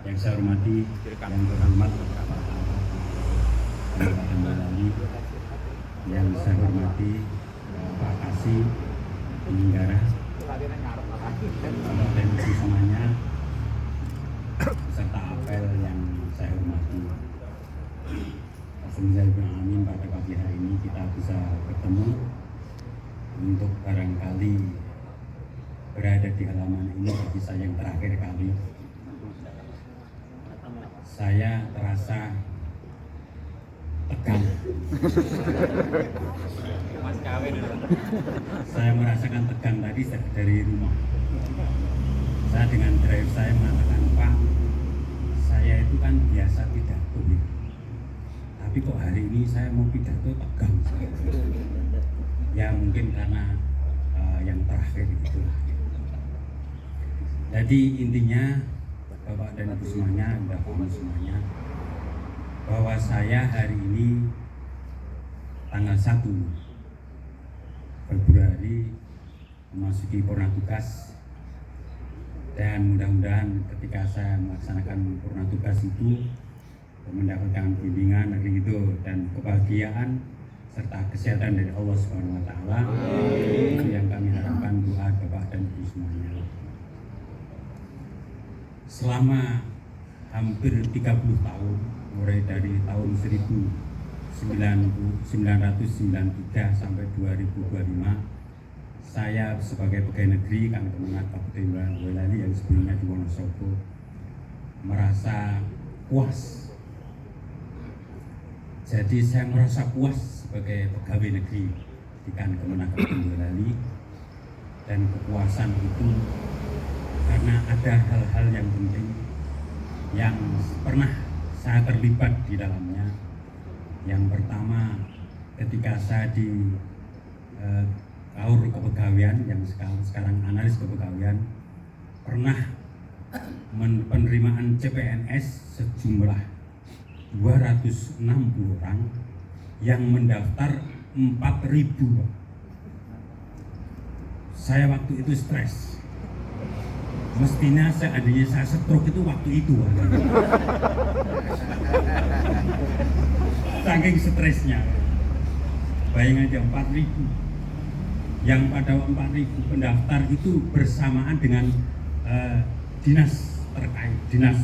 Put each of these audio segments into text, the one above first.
Yang saya hormati, yang terhormat Kabupaten Boyolali, yang saya hormati Pak Kasih Penyelenggara, Bapak dan Ibu semuanya, serta apel yang saya hormati. Amin, pada pagi hari ini kita bisa bertemu untuk barangkali berada di halaman ini bagi saya yang terakhir kali. Saya terasa tegang. Saya merasakan tegang tadi dari rumah. Saya dengan driver saya mengatakan, Pak, saya itu kan biasa pidato, tapi kok hari ini saya mau pidato tegang. Ya mungkin karena yang terakhir itu. Jadi intinya Bapak dan Ibu semuanya, Mbak Kamu semuanya, bahwa saya hari ini tanggal 1 Februari memasuki purna tugas, dan mudah-mudahan ketika saya melaksanakan purna tugas itu mendapatkan bimbingan itu dan kebahagiaan serta kesehatan dari Allah Subhanahu wa taala. Itu yang kami harapkan, doa Bapak dan Ibu semuanya. Selama hampir 30 tahun, mulai dari tahun 1993 sampai 2025, saya sebagai pegawai negeri Kang Kemenag Kabupaten Boyolali yang sebelumnya di Wonosobo merasa puas. Jadi saya merasa puas sebagai pegawai negeri di Kang Kemenag Kabupaten Boyolali, dan kepuasan itu karena ada hal-hal yang penting yang pernah saya terlibat di dalamnya. Yang pertama, ketika saya di Kaur Kepegawaian yang sekarang analis kepegawaian, pernah penerimaan CPNS sejumlah 260 orang yang mendaftar 4.000. Saya waktu itu stres. Mestinya seandainya saya stroke itu waktu itu. Saking stresnya. Bayangin aja 4.000. Yang pada 4.000 pendaftar itu bersamaan dengan dinas terkait, dinas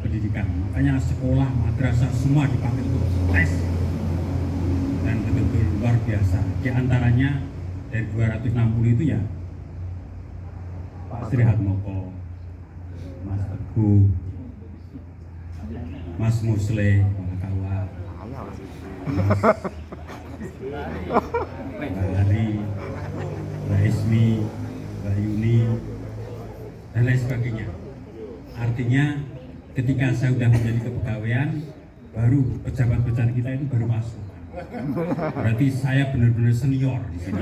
pendidikan. Makanya sekolah, madrasah semua dipakai untuk tes. Dan betul-betul luar biasa. Di antaranya dari 260 itu ya Pak Sri Harmoko, Mas Teguh, Mas Musle, Kawa, Mbak Hari, Mbak Ismi, Mbak Yuni, dan lain sebagainya. Artinya ketika saya sudah menjadi kepegawaian, baru pejabat-pejabat kita itu baru masuk. Berarti saya benar-benar senior di sini.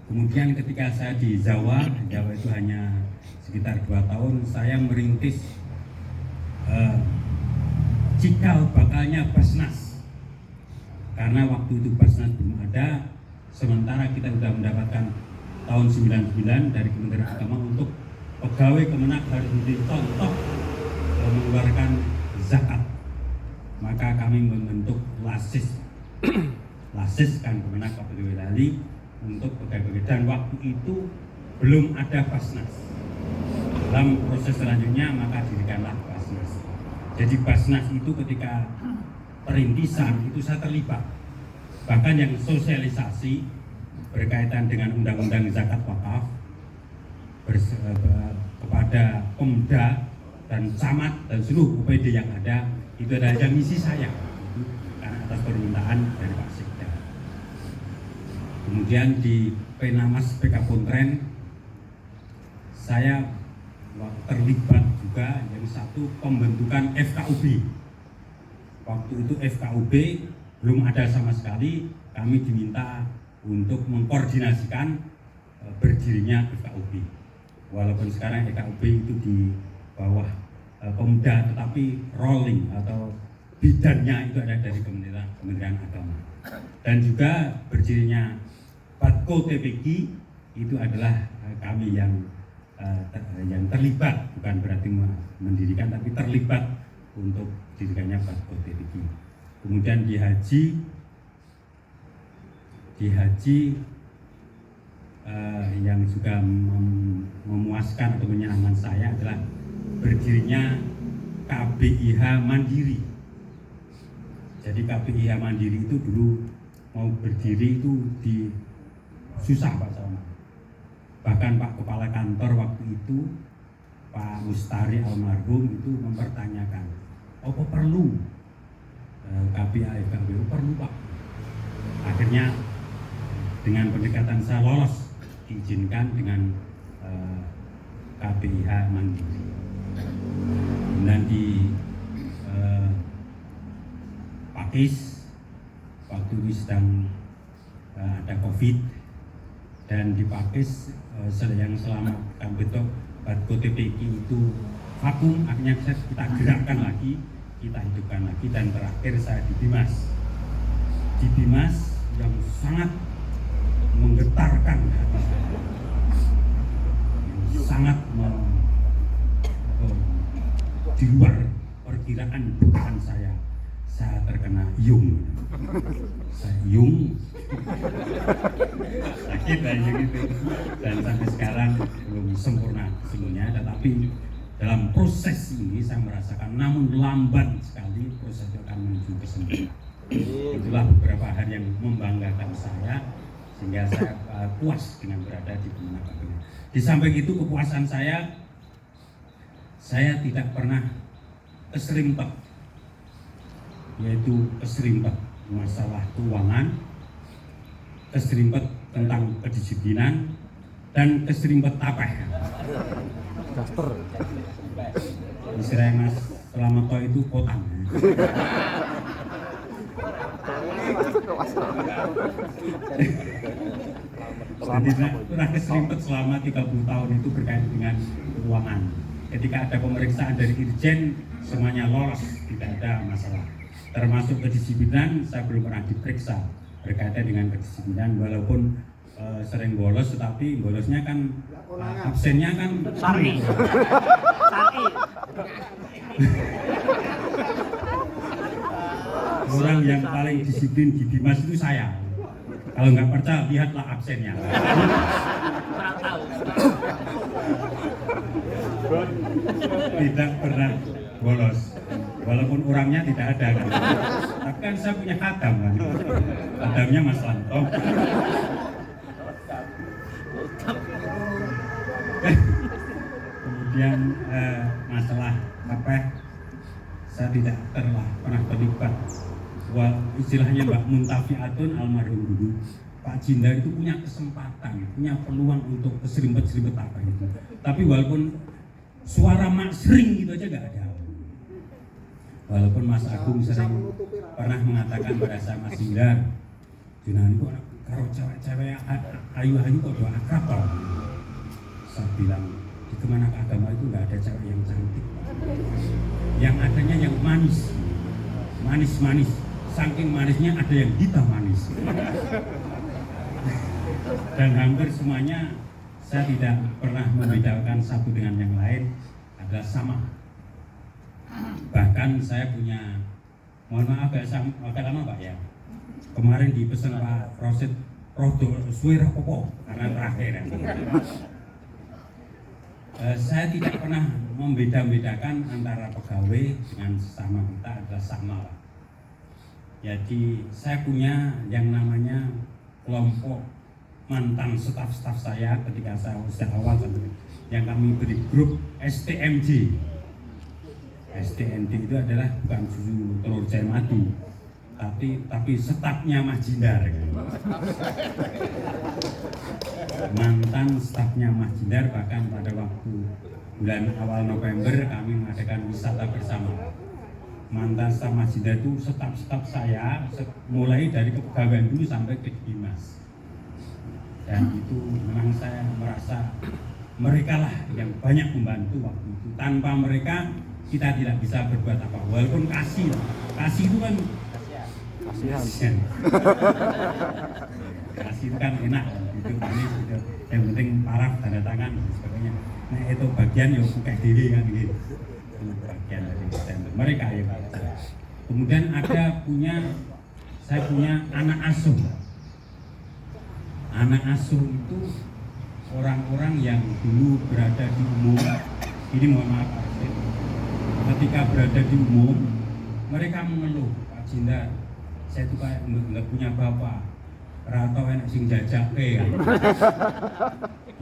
Kemudian ketika saya di Jawa itu hanya sekitar 2 tahun, saya merintis cikal bakalnya Basnas. Karena waktu itu Basnas belum ada, sementara kita sudah mendapatkan tahun 99 dari Kementerian Agama untuk pegawai Kemenag harus dicontoh mengeluarkan zakat. Maka kami membentuk LASIS kan Kemenag Kabupaten Boyolali untuk pegawai, dan waktu itu belum ada Basnas. Dalam proses selanjutnya maka dirikanlah Basnas. Jadi Basnas itu ketika perintisan itu saya terlibat, bahkan yang sosialisasi berkaitan dengan undang-undang zakat wakaf kepada Pemda dan camat dan seluruh UPD yang ada, itu adalah yang misi saya karena atas permintaan dari Pak Sekda. Kemudian di Penamas PK Pontren saya terlibat juga yang satu pembentukan FKUB. Waktu itu FKUB belum ada sama sekali, kami diminta untuk mengkoordinasikan berdirinya FKUB. Walaupun sekarang FKUB itu di bawah Pemda, tetapi rolling atau bidannya itu ada dari Kementerian Agama. Dan juga berdirinya Batko TPG itu adalah kami yang yang terlibat, bukan berarti mendirikan, tapi terlibat untuk didirikannya Batko TPQ. Kemudian di haji yang juga memuaskan atau menyenangkan saya adalah berdirinya KBIH Mandiri. Jadi KBIH Mandiri itu dulu mau berdiri itu susah Pak Salman. Bahkan Pak Kepala Kantor waktu itu, Pak Mustari almarhum, itu mempertanyakan, apa perlu KBIH perlu Pak? Akhirnya dengan pendekatan saya lolos, diizinkan dengan KBIH Mandiri. Dan di Pakis waktu itu sedang ada COVID, dan di Pakis yang selama bentuk Batko TPQ itu vakum, akhirnya kita gerakkan lagi, kita hidupkan lagi, dan terakhir saya di Bimas. Di Bimas yang sangat menggetarkan hati saya, yang sangat di luar perkiraan bukan saya terkena yung. Saya yung sakit aja gitu, dan sampai sekarang belum sempurna semuanya. Tetapi dalam proses ini saya merasakan, namun lambat sekali proses itu akan menuju kesembuhan. Itulah beberapa hal yang membanggakan saya, sehingga saya puas dengan berada di Kemenang Kabinet. Di samping itu kepuasan saya tidak pernah keserimpet, yaitu keserimpet masalah keuangan, keserimpet tentang kedisiplinan, dan keserimpet tapeh. Istilah Mas Slamet itu potang. Jadi pernah keserimpet selama 30 tahun itu berkait dengan keuangan. Ketika ada pemeriksaan dari Irjen, semuanya lolos, tidak ada masalah. Termasuk kedisiplinan, saya belum pernah diperiksa berkaitan dengan kedisiplinan, walaupun sering bolos, tetapi bolosnya kan absennya kan Sari. Orang yang paling disiplin di Bimas itu saya. Kalau nggak percaya, lihatlah absennya. Tidak pernah bolos, walaupun orangnya tidak ada kan. Tapi kan saya punya khadam kan. Khadamnya Mas Lanto. Kemudian masalah apa? Saya tidak pernah terlibat. Istilahnya Mbak Muntafiatun almarhum dulu, Pak Jinda itu punya kesempatan, punya peluang untuk keserimpet-serimpet apa itu. Tapi walaupun suara mak sering gitu aja gak ada. Walaupun Mas Agung sering pernah mengatakan pada saya, Mas Jinda, jenengan itu kalau cewek-cewek ayu-ayu kok doa akrab toh. Saya bilang, di Kemenang Agama itu gak ada cewek yang cantik. Yang adanya yang manis. Manis-manis. Saking manisnya ada yang hitam manis. Dan hampir semuanya saya tidak pernah membedakan satu dengan yang lain, adalah sama. Bahkan saya punya, mohon maaf agak lama Pak ya, kemarin dipesan Pak Rosid Rodo Suwira Popo karena terakhir ya. Saya tidak pernah membeda-bedakan antara pegawai dengan sesama, kita adalah sama Pak. Jadi saya punya yang namanya kelompok mantan staf-staf saya ketika saya sejak awal yang kami beri grup STMJ. STMJ itu adalah bukan susu telur cair madu, tapi stafnya Mas Jindar. Mantan stafnya Mas Jindar, bahkan pada waktu bulan awal November kami mengadakan wisata bersama. Mantan staf Mas Jindar itu staf saya mulai dari kepegawaian dulu sampai ke Dimas. Dan itu memang saya merasa mereka lah yang banyak membantu waktu itu. Tanpa mereka kita tidak bisa berbuat apa. Walaupun kasih itu kan kasihan. kasih itu kan enak gitu manis gitu. Yang penting paraf tanda tangan dan sebagainya. Nah itu bagian yang buka diri kan gitu. Itu bagian dari stempel mereka yang baca. Kemudian saya punya anak asuh. Anak asuh itu orang-orang yang dulu berada di umum. Ini mohon maaf Pak Arifin, ketika berada di umum mereka mengeluh, Pak Jindar, saya tuh kayak nggak punya bapak, rata enak sing jajak ya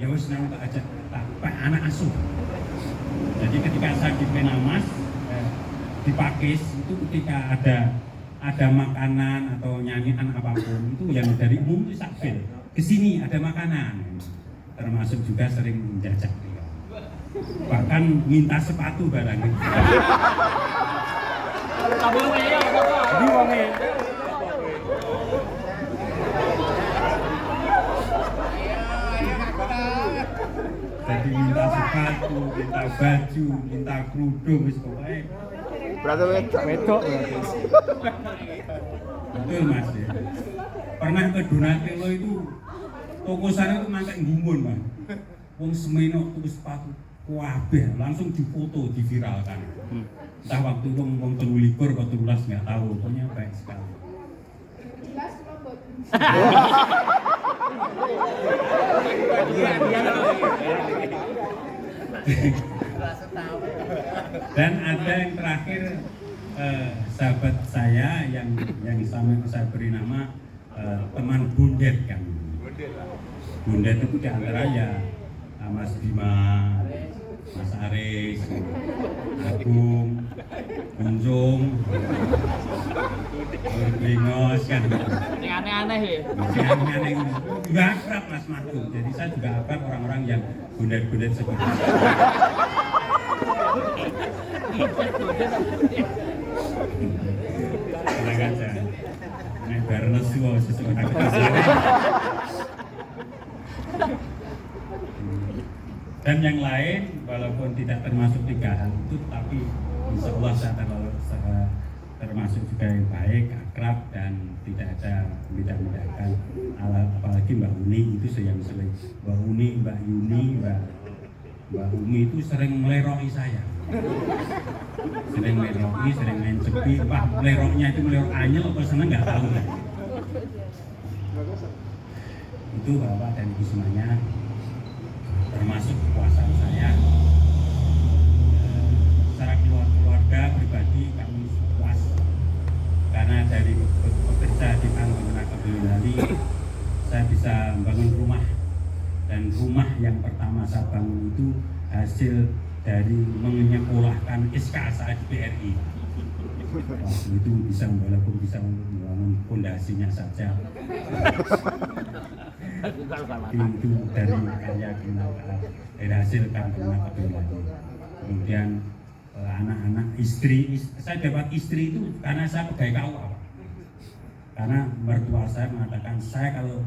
wis nang tak ajak tak anak asuh. Jadi ketika saya di Penamas di Pakis itu ketika ada makanan atau nyanyian apapun itu yang dari umum itu sakfil kesini ada makanan, termasuk juga sering menjajak, bahkan minta sepatu barangnya. Jadi minta sepatu, minta baju, minta kerudung, wis pokoke. Berarti wedok. Betul Mas ya. Pernah ke Donatello itu toko sana itu mantek gumun Mas. Wong semeno tuku sepatu kabeh langsung difoto, diviralkan. Entah waktu itu wong 13 atau 13 nggak tahu, pokoknya baik sekali. Dan ada yang terakhir sahabat saya yang saya beri nama teman Bundet kan. Bundet itu diantara ya Mas Bima, Mas Aris, Agung, Kunjung, Bringos kan. Ini aneh-aneh ya? Aneh-aneh itu juga akrab Mas Madu. Jadi saya juga akrab orang-orang yang bundet-bundet seperti itu. Tenang aja. Nek bareng nesu sesuatu dan yang lain walaupun tidak termasuk 3 hal itu, tapi insya Allah saya termasuk juga yang baik, akrab dan tidak ada beda-bedakan. Apalagi Mbak Uni itu yang sering, Mbak Uni, Mbak Yuni, Mbak Umi itu sering meleroki saya. Sering meleroki, sering main sepi. Pak meleroknya itu melerok anyel apa seneng nggak tahu. Itu Bapak dan Ibu semuanya, termasuk kekuasaan saya. Secara keluarga pribadi kami puas karena dari bekerja di kantor Menakab Boyolali saya bisa membangun rumah, dan rumah yang pertama saya bangun itu hasil dari menyekolahkan SK saat BRI. Waktu itu walaupun bisa membangun fondasinya saja. Itu dari karya dari hasil kantor Boyolali. Kemudian anak-anak, istri, saya dapat istri itu karena saya pegawai KUA. Karena mertua saya mengatakan saya kalau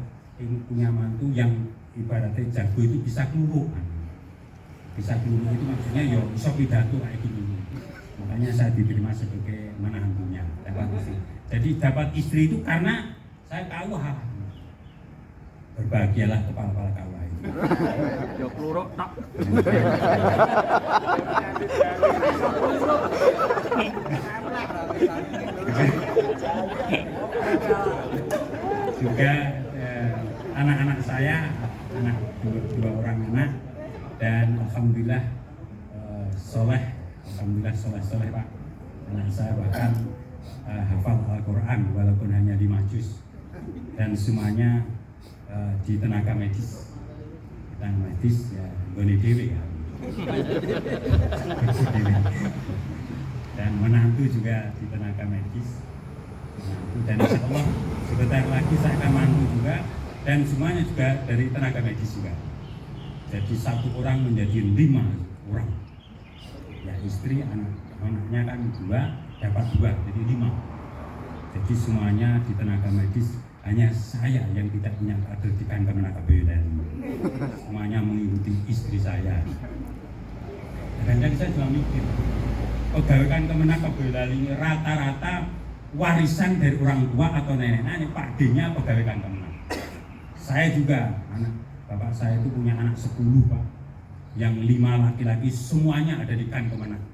punya mantu yang ibaratnya jago itu bisa keluruk. Bisa keluruk itu maksudnya ya bisa pidato kayak gini. Makanya saya diterima sebagai menantunya, dapat istri. Jadi dapat istri itu karena saya KUA. Berbahagialah kepala-kepala KUA itu. Ya keluruk tak. Juga anak-anak saya, dua orang anak, dan alhamdulillah soleh Pak. Anak saya bahkan hafal Al-Quran walaupun hanya 5 juz, dan semuanya di tenaga medis. Tenaga medis ya goni dewi ya. Dan menantu juga di tenaga medis. Dan insya Allah sebentar lagi saya akan mantu juga, dan semuanya juga dari tenaga medis juga. Jadi 1 orang menjadi 5 orang. Ya istri, anaknya kan 2, dapat 2, jadi 5. Jadi semuanya di tenaga medis, hanya saya yang tidak punya kader di kantor Menakab Boyolali. Semuanya mengikuti istri saya. Kadang-kadang saya juga mikir, pegawai kantor Menakab Boyolali ini rata-rata warisan dari orang tua atau nenek-nenek, Pak D-nya pegawai kantor Menakab. Saya juga, anak bapak saya itu punya anak 10 Pak, yang 5 laki-laki semuanya ada di kan kemenang,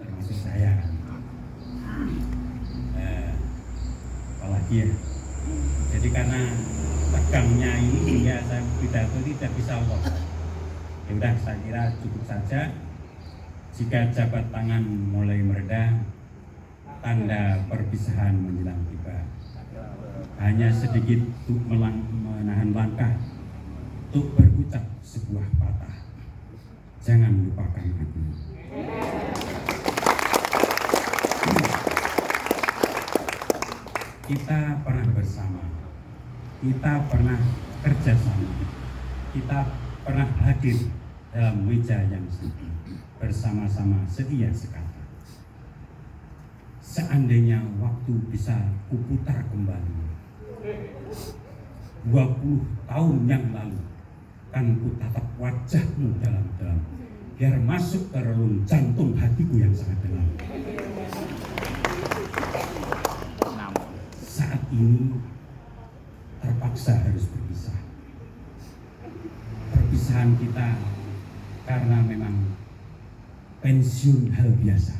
termasuk saya. Apalagi ya, jadi karena tegangnya ini ya saya pidato tidak bisa loh. Ya udah, saya kira cukup saja. Jika jabat tangan mulai mereda, tanda perpisahan menjelang tiba. Hanya sedikit untuk menahan langkah, untuk berucap sebuah patah. Jangan lupakan aku. Kita pernah bersama, kita pernah kerjasama, kita pernah hadir dalam meja yang sama, bersama-sama setia sekata. Seandainya waktu bisa kuputar kembali 20 tahun yang lalu, kan ku tatap wajahmu dalam-dalam, biar masuk ke relung jantung hatiku yang sangat dalam. Saat ini terpaksa harus berpisah. Perpisahan kita karena memang pensiun hal biasa.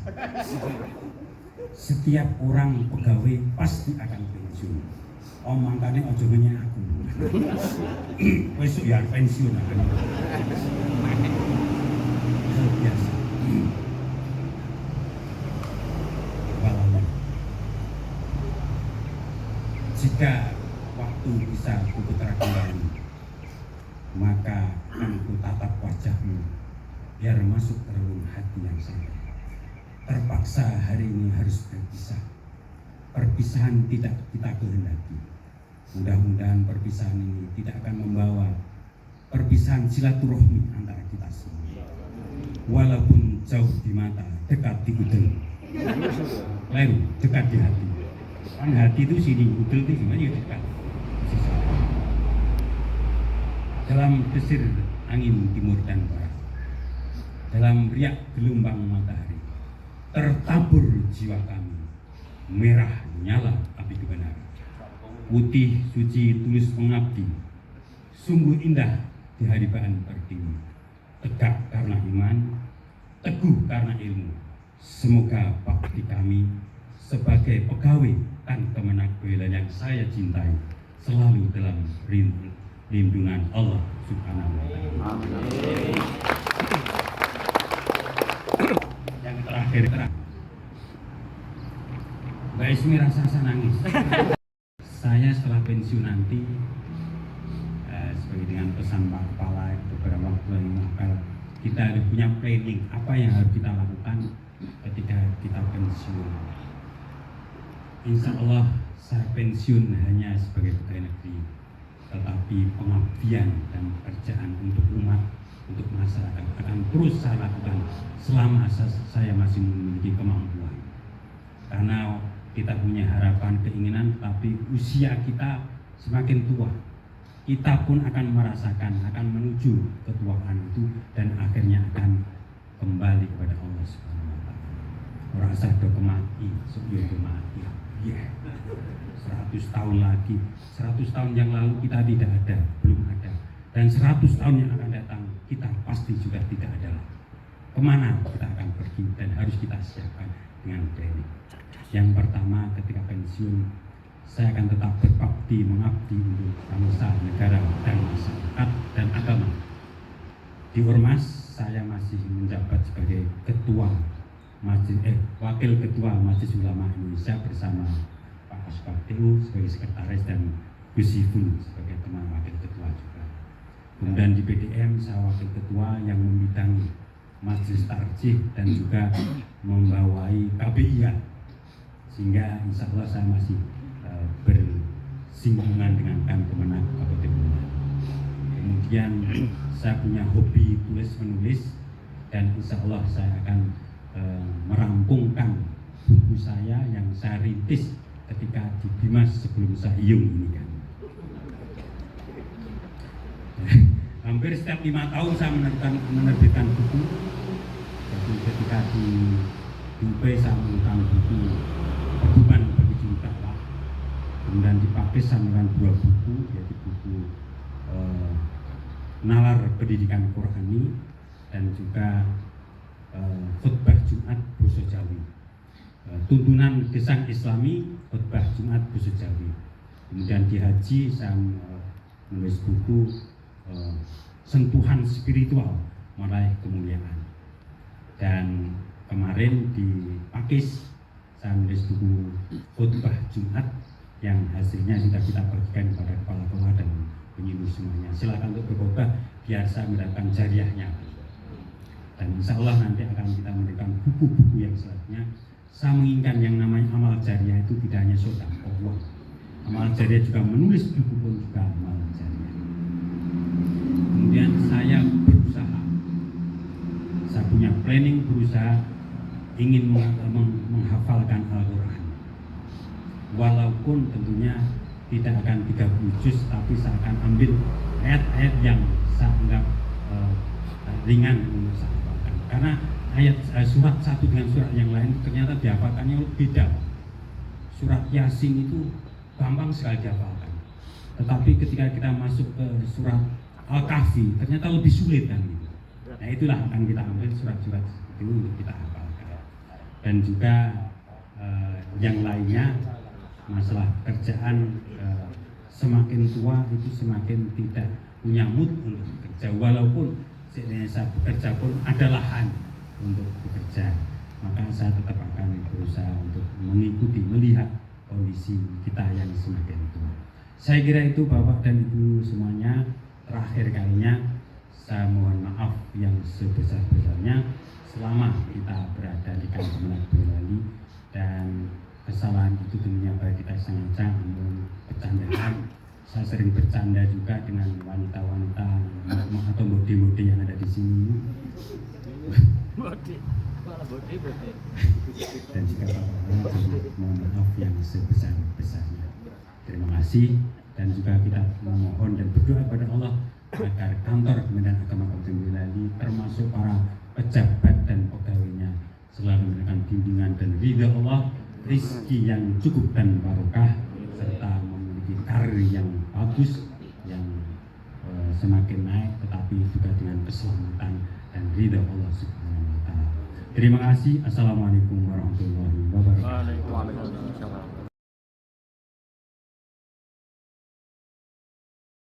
Setiap orang pegawai pasti akan pensiun. Makanya ojo nanya aku. Besok ya pensiun akan. Hal biasa. Walau jika waktu bisa kuputar kembali, maka akan ku tatap wajahmu biar masuk ke relung hati yang sama. Terpaksa hari ini harus berpisah. Perpisahan tidak kita kehendaki. Mudah-mudahan perpisahan ini tidak akan membawa perpisahan silaturahmi antara kita semua. Walaupun jauh di mata, dekat di udel. Lalu dekat di hati. Kan hati itu sini, udel itu sebenarnya dekat. Dalam desir angin timur dan barat, dalam riak gelombang matahari, tertabur jiwa kami, merah nyala api kebenaran. Putih suci tulus mengabdi, sungguh indah di haribaan pertiwi. Tegak karena iman, teguh karena ilmu. Semoga bakti kami sebagai pegawai dan kemenak bela yang saya cintai selalu dalam lindungan Allah Subhanahu wa Ta'ala. Yang terakhir, Mbak Ismi rasa nangis. Saya setelah pensiun nanti, sebagai dengan pesan Pak Kepala beberapa waktu yang akan kita ada punya planning apa yang harus kita lakukan ketika kita pensiun. Insya Allah saya pensiun hanya sebagai pegawai negeri, tetapi pengabdian dan pekerjaan untuk umat, untuk masyarakat akan terus saya lakukan selama saya masih memiliki kemampuan. Karena kita punya harapan, keinginan, tapi usia kita semakin tua, kita pun akan merasakan, akan menuju ketuaan itu dan akhirnya akan kembali kepada Allah Subhanahu wa Ta'ala. Merasa do kemati, sebelum kemati. Ya, 100 tahun lagi, 100 tahun yang lalu kita tidak ada, belum ada, dan 100 tahun yang akan datang kita pasti juga tidak ada. Kemana kita akan pergi dan harus kita siapkan dengan planning. Yang pertama, ketika pensiun, saya akan tetap berbakti, mengabdi untuk bangsa, negara, dan masyarakat dan agama. Di Ormas, saya masih menjabat sebagai Wakil Ketua Majelis Ulama Indonesia bersama Pak Asbaktiu sebagai sekretaris dan Gus Iful sebagai teman Wakil Ketua juga. Kemudian di PDM saya Wakil Ketua yang membidangi Majelis Tarjih dan juga membawai KBIA, sehingga insya Allah saya masih bersinggungan dengan Kemenak Kabupaten Bogor. Kemudian saya punya hobi tulis menulis dan insya Allah saya akan merampungkan buku saya yang saya rintis ketika di Dimas sebelum saya Iyung ini kan. Hampir setiap 5 tahun saya menerbitkan buku. Jadi ketika di UP saya menerbitkan buku Pedoman bagi Juru Dakwah. Kemudian dipublish dengan 2 buku, yaitu buku Nalar Pendidikan Qur'ani dan juga Khutbah Jumat Basa Jawi. Tuntunan Gesang Islami Khutbah Jumat Basa Jawi. Kemudian di haji saya menulis buku Sentuhan Spiritual Meraih Kemuliaan. Dan kemarin di Pakis saya menulis buku Khutbah Jumat yang hasilnya sudah kita bagikan kepada kepala-kepala dan penyuluh semuanya. Silakan untuk berkhotbah biar saya mendapatkan jariahnya. Dan insya Allah nanti akan kita memberikan buku-buku yang selanjutnya. Saya menginginkan yang namanya amal jariah itu tidak hanya sedekah. Amal jariah juga menulis buku pun juga amal jariah. Kemudian saya berusaha, saya punya planning berusaha ingin menghafalkan Al-Quran. Walaupun tentunya tidak akan 30 juz, tapi saya akan ambil ayat-ayat yang saya anggap ringan untuk saya hafalkan. Karena ayat surat satu dengan surat yang lain ternyata dihafalkannya beda. Surat Yasin itu gampang sekali dihafalkan, tetapi ketika kita masuk ke surat Al-Kahfi ternyata lebih sulit kan gitu. Nah itulah akan kita ambil surat-surat itu untuk kita hafalkan. Dan juga yang lainnya, masalah kerjaan, semakin tua itu semakin tidak punya mood untuk bekerja, walaupun saya bekerja pun ada lahan untuk bekerja, maka saya tetap akan berusaha untuk mengikuti, melihat kondisi kita yang semakin tua. Saya kira itu Bapak dan Ibu semuanya. Terakhir kalinya saya mohon maaf yang sebesar-besarnya selama kita berada di Kampung Boyolali, dan kesalahan itu tentunya bagi kita sengaja, namun bercandaan. Saya sering bercanda juga dengan wanita-wanita atau mode-mode yang ada di sini. Dan juga Bapak mohon maaf yang sebesar-besarnya. Terima kasih, dan juga kita memohon dan berdoa kepada Allah agar kantor Kementerian Agama Kabupaten Boyolali termasuk para pejabat dan pegawainya selalu mendapatkan bimbingan dan ridha Allah, rizki yang cukup dan barokah, serta memiliki karir yang bagus, yang semakin naik, tetapi juga dengan keselamatan dan ridha Allah Subhanahu wa Ta'ala. Terima kasih. Assalamualaikum warahmatullahi wabarakatuh. Waalaikumsalam.